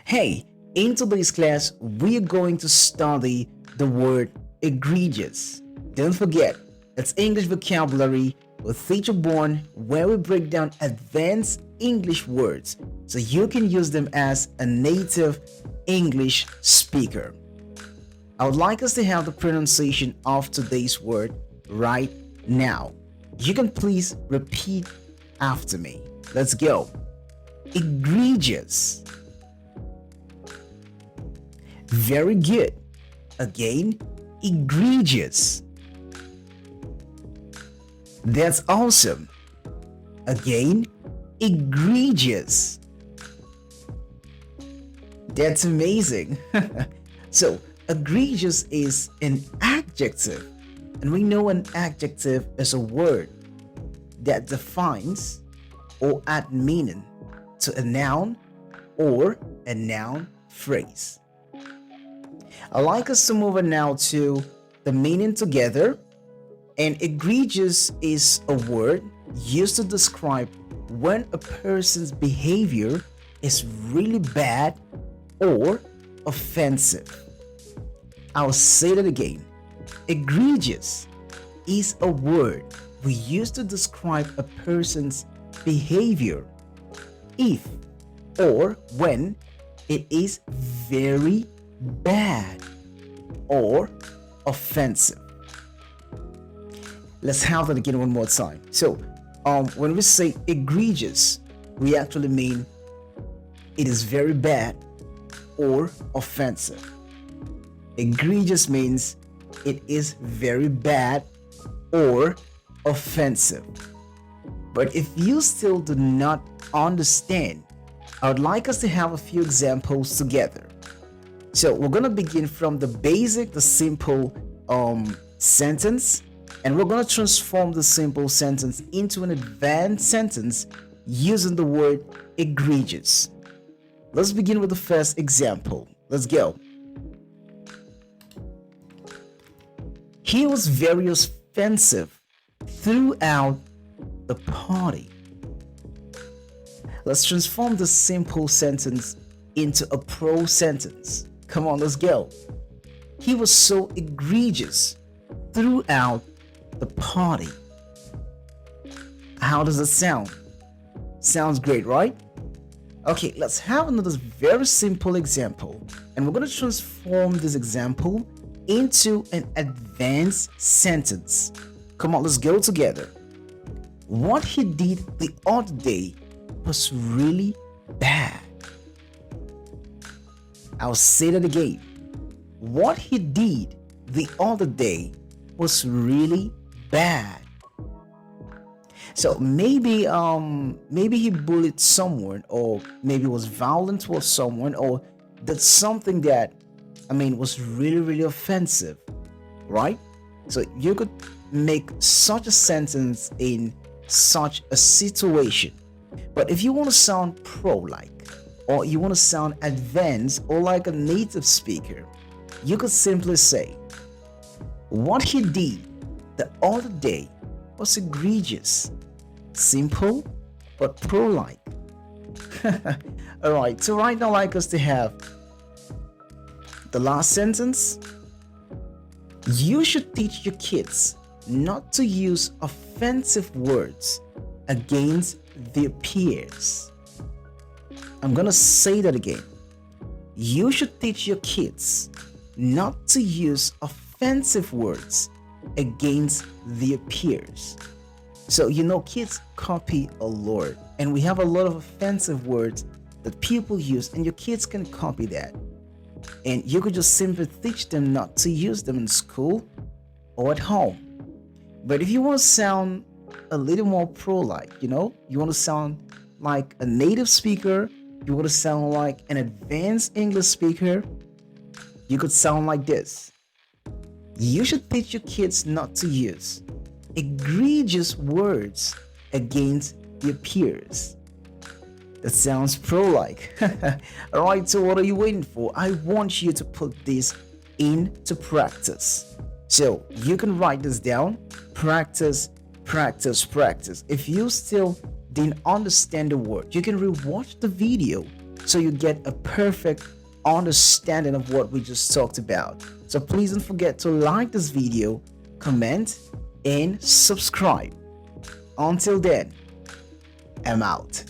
Hey, in today's class, we're going to study the word egregious. Don't forget, it's English vocabulary with Teacher Born, where we break down advanced English words so you can use them as a native English speaker. I would like us to have the pronunciation of today's word right now. You can please repeat after me. Let's go. Egregious. Very good. Again, egregious. That's awesome. Again, egregious. That's amazing. So, egregious is an adjective, and we know an adjective is a word that defines or add meaning to a noun or a noun phrase. I'd like us to move on now to the meaning together. And egregious is a word used to describe when a person's behavior is really bad or offensive. I'll say that again. Egregious is a word we use to describe a person's behavior if or when it is very bad or offensive. Let's have that again one more time. So, when we say egregious, we actually mean it is very bad or offensive. Egregious means it is very bad or offensive. But if you still do not understand, I would like us to have a few examples together. So we're going to begin from the basic, the simple sentence, and we're going to transform the simple sentence into an advanced sentence using the word egregious. Let's begin with the first example. Let's go. He was very offensive throughout the party. Let's transform the simple sentence into a prose sentence. Come on, let's go. He was so egregious throughout the party. How does it sound? Sounds great, right? Okay, let's have another very simple example. And we're going to transform this example into an advanced sentence. Come on, let's go together. What he did the other day was really bad. I'll say that again. What he did the other day was really bad. So maybe he bullied someone, or maybe was violent towards someone, or did something that was really offensive, right? So you could make such a sentence in such a situation. But if you want to sound pro-like, or you want to sound advanced or like a native speaker, you could simply say, what he did the other day was egregious. Simple, but pro-like. Alright, so right now I'd like us to have the last sentence. You should teach your kids not to use offensive words against their peers. I'm gonna say that again. You should teach your kids not to use offensive words against their peers. So, kids copy a lot, and we have a lot of offensive words that people use, and your kids can copy that. And you could just simply teach them not to use them in school or at home. But if you want to sound a little more pro-like, you want to sound like a native speaker, you want to sound like an advanced English speaker, you could sound like this. You should teach your kids not to use egregious words against their peers. That sounds pro-like. Alright, so what are you waiting for? I want you to put this into practice. So you can write this down. Practice, practice, practice. If you still didn't understand the word, you can rewatch the video so you get a perfect understanding of what we just talked about. So please don't forget to like this video, comment, and subscribe. Until then, I'm out.